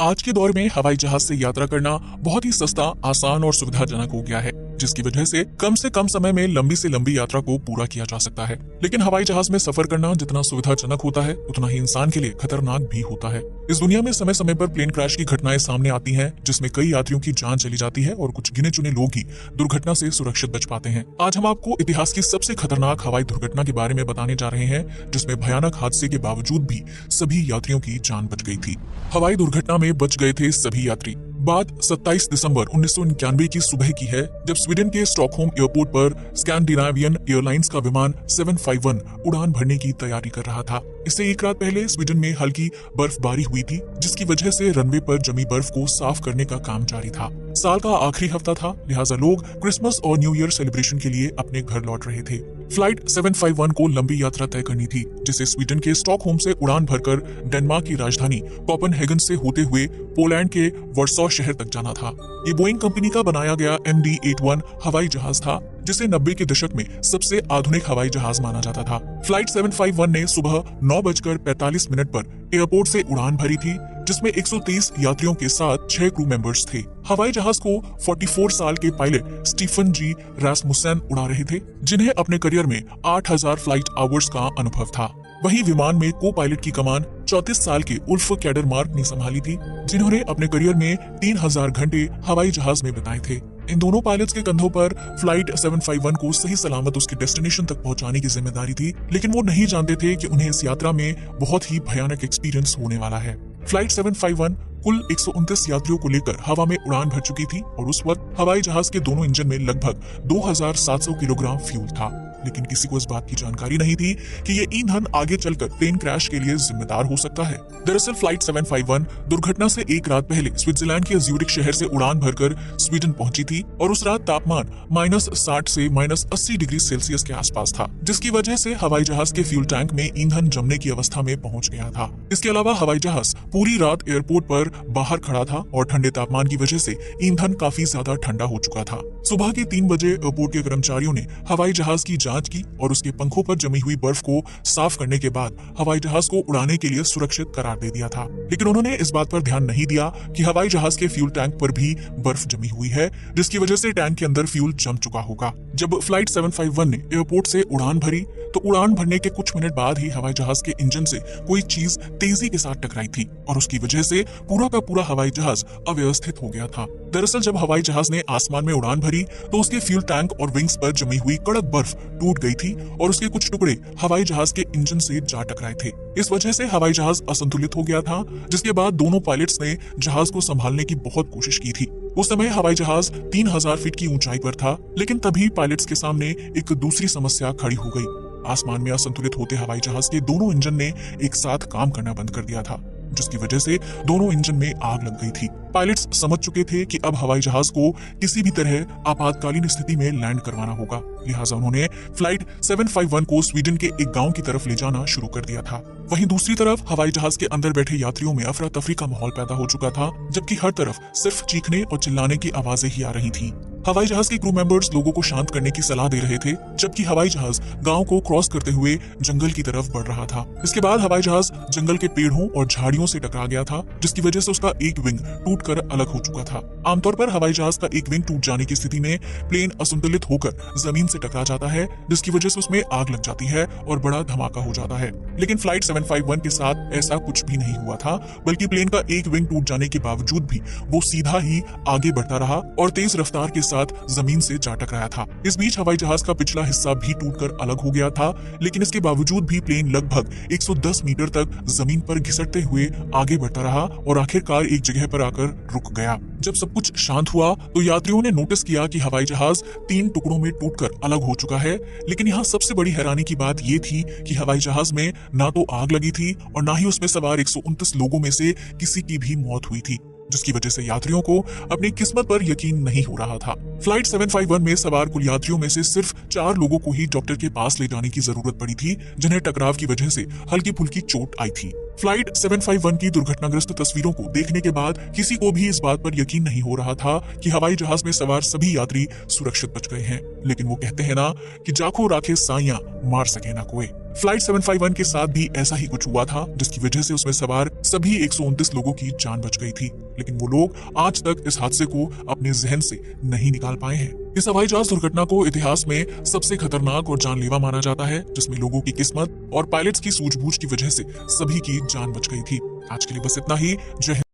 आज के दौर में हवाई जहाज से यात्रा करना बहुत ही सस्ता, आसान और सुविधाजनक हो गया है, जिसकी वजह से कम समय में लंबी से लंबी यात्रा को पूरा किया जा सकता है। लेकिन हवाई जहाज में सफर करना जितना सुविधाजनक होता है, उतना ही इंसान के लिए खतरनाक भी होता है। इस दुनिया में समय समय पर प्लेन क्रैश की घटनाएं सामने आती हैं, जिसमें कई यात्रियों की जान चली जाती है और कुछ गिने चुने लोग ही दुर्घटना से सुरक्षित बच पाते हैं। आज हम आपको इतिहास की सबसे खतरनाक हवाई दुर्घटना के बारे में बताने जा रहे हैं, जिसमें भयानक हादसे के बावजूद भी सभी यात्रियों की जान बच गई थी। हवाई दुर्घटना में बच गए थे सभी यात्री। बात 27 दिसंबर 1991 की सुबह की है, जब स्वीडन के स्टॉकहोम एयरपोर्ट पर स्कैंडिनेवियन एयरलाइंस का विमान 751 उड़ान भरने की तैयारी कर रहा था। इससे एक रात पहले स्वीडन में हल्की बर्फबारी हुई थी, जिसकी वजह से रनवे पर जमी बर्फ को साफ करने का काम जारी था। साल का आखिरी हफ्ता था, लिहाजा लोग क्रिसमस और न्यू ईयर सेलिब्रेशन के लिए अपने घर लौट रहे थे। फ्लाइट 751 को लंबी यात्रा तय करनी थी, जिसे स्वीडन के स्टॉकहोम से उड़ान भरकर डेनमार्क की राजधानी कोपेनहेगन से होते हुए पोलैंड के वर्सो शहर तक जाना था। ये बोइंग कंपनी का बनाया गया MD-81 हवाई जहाज था, जिसे 90 के दशक में सबसे आधुनिक हवाई जहाज माना जाता था। फ्लाइट 751 ने सुबह 9:45 पर एयरपोर्ट से उड़ान भरी थी, जिसमें 130 यात्रियों के साथ 6 क्रू मेंबर्स थे। हवाई जहाज को 44 साल के पायलट स्टीफन जी रासमुसेन उड़ा रहे थे, जिन्हें अपने करियर में 8000 फ्लाइट आवर्स का अनुभव था। वहीं विमान में को पायलट की कमान 34 साल के उल्फ कैडरमार्क ने संभाली थी, जिन्होंने अपने करियर में 3000 घंटे हवाई जहाज में बिताए थे। इन दोनों पायलट्स के कंधों पर फ्लाइट 751 को सही सलामत उसके डेस्टिनेशन तक पहुंचाने की जिम्मेदारी थी, लेकिन वो नहीं जानते थे कि उन्हें इस यात्रा में बहुत ही भयानक एक्सपीरियंस होने वाला है। फ्लाइट 751 कुल 129 यात्रियों को लेकर हवा में उड़ान भर चुकी थी और उस वक्त हवाई जहाज के दोनों इंजन में लगभग 2700 किलोग्राम फ्यूल था। लेकिन किसी को इस बात की जानकारी नहीं थी कि ये ईंधन आगे चलकर प्लेन क्रैश के लिए जिम्मेदार हो सकता है। दरअसल फ्लाइट 751 दुर्घटना से एक रात पहले स्विट्जरलैंड के ज्यूरिख शहर से उड़ान भरकर स्वीडन पहुंची थी और उस रात तापमान -60 से -80 डिग्री सेल्सियस के आसपास था, जिसकी वजह से हवाई जहाज के फ्यूल टैंक में ईंधन जमने की अवस्था में पहुंच गया था। इसके अलावा हवाई जहाज पूरी रात एयरपोर्ट पर बाहर खड़ा था और ठंडे तापमान की वजह से ईंधन काफी ज्यादा ठंडा हो चुका था। सुबह के 3 बजे एयरपोर्ट के कर्मचारियों ने हवाई जहाज की जांच की और उसके पंखों पर जमी हुई बर्फ को साफ करने के बाद हवाई जहाज को उड़ाने के लिए सुरक्षित करार दे दिया था। लेकिन उन्होंने इस बात पर ध्यान नहीं दिया कि हवाई जहाज के फ्यूल टैंक पर भी बर्फ जमी हुई है, जिसकी वजह से टैंक के अंदर फ्यूल जम चुका होगा। जब फ्लाइट 751 ने एयरपोर्ट से उड़ान भरी, तो उड़ान भरने के कुछ मिनट बाद ही हवाई जहाज के इंजन से कोई चीज तेजी के साथ टकराई थी और उसकी वजह से पूरा का पूरा हवाई जहाज अव्यवस्थित हो गया था। दरअसल जब हवाई जहाज ने आसमान में उड़ान भरी, तो उसके फ्यूल टैंक और विंग्स पर जमी हुई कड़क बर्फ टूट गई थी और उसके कुछ टुकड़े हवाई जहाज के इंजन से जा टकराए थे। इस वजह से हवाई जहाज असंतुलित हो गया था, जिसके बाद दोनों पायलट्स ने जहाज को संभालने की बहुत कोशिश की थी। उस समय हवाई जहाज 3000 फीट की ऊंचाई पर था, लेकिन तभी पायलट्स के सामने एक दूसरी समस्या खड़ी हो गई। आसमान में असंतुलित होते हवाई जहाज के दोनों इंजन ने एक साथ काम करना बंद कर दिया था, जिसकी वजह से दोनों इंजन में आग लग गई थी। पायलट्स समझ चुके थे कि अब हवाई जहाज को किसी भी तरह आपातकालीन स्थिति में लैंड करवाना होगा, लिहाजा उन्होंने फ्लाइट 751 को स्वीडन के एक गांव की तरफ ले जाना शुरू कर दिया था। वहीं दूसरी तरफ हवाई जहाज के अंदर बैठे यात्रियों में अफरा तफरी का माहौल पैदा हो चुका था, जबकि हर तरफ सिर्फ चीखने और चिल्लाने की आवाजें ही आ रही थीं। हवाई जहाज के क्रू मेंबर्स लोगों को शांत करने की सलाह दे रहे थे, जबकि हवाई जहाज गांव को क्रॉस करते हुए जंगल की तरफ बढ़ रहा था। इसके बाद हवाई जहाज जंगल के पेड़ों और झाड़ियों से टकरा गया था, जिसकी वजह से उसका एक विंग टूटकर अलग हो चुका था। आमतौर पर हवाई जहाज का एक विंग टूट जाने की स्थिति में प्लेन असंतुलित होकर जमीन से टकरा जाता है, जिसकी वजह से उसमें आग लग जाती है और बड़ा धमाका हो जाता है। लेकिन फ्लाइट 751 के साथ ऐसा कुछ भी नहीं हुआ था, बल्कि प्लेन का एक विंग टूट जाने के बावजूद भी वो सीधा ही आगे बढ़ता रहा और तेज रफ्तार के साथ जमीन से जा टकराया था। इस बीच हवाई जहाज का पिछला हिस्सा भी टूटकर अलग हो गया था, लेकिन इसके बावजूद भी प्लेन लगभग 110 मीटर तक जमीन पर घिसटते हुए आगे बढ़ता रहा और आखिरकार एक जगह पर आकर रुक गया। जब सब कुछ शांत हुआ, तो यात्रियों ने नोटिस किया कि हवाई जहाज 3 टुकड़ों में टूटकर अलग हो चुका है। लेकिन यहाँ सबसे बड़ी हैरानी की बात ये थी कि हवाई जहाज में ना तो आग लगी थी और ना ही उसमें सवार 129 लोगों में से किसी की भी मौत हुई थी, जिसकी वजह से यात्रियों को अपनी किस्मत पर यकीन नहीं हो रहा था। फ्लाइट 751 में सवार कुल यात्रियों में से सिर्फ 4 लोगों को ही डॉक्टर के पास ले जाने की जरूरत पड़ी थी, जिन्हें टकराव की वजह से हल्की फुल्की चोट आई थी। फ्लाइट 751 की दुर्घटनाग्रस्त तस्वीरों को देखने के बाद किसी को भी इस बात पर यकीन नहीं हो रहा था कि हवाई जहाज में सवार सभी यात्री सुरक्षित बच गए हैं। लेकिन वो कहते हैं ना कि जाखो राखे साइयां मार सके ना कोई। फ्लाइट 751 के साथ भी ऐसा ही कुछ हुआ था, जिसकी वजह से उसमें सवार सभी 129 लोगों की जान बच गई थी। लेकिन वो लोग आज तक इस हादसे को अपने जहन से नहीं निकाल पाए हैं। इस हवाई जहाज दुर्घटना को इतिहास में सबसे खतरनाक और जानलेवा माना जाता है, जिसमें लोगों की किस्मत और पायलट्स की सूझबूझ की वजह से सभी की जान बच गई थी। आज के लिए बस इतना ही। जय हिंद।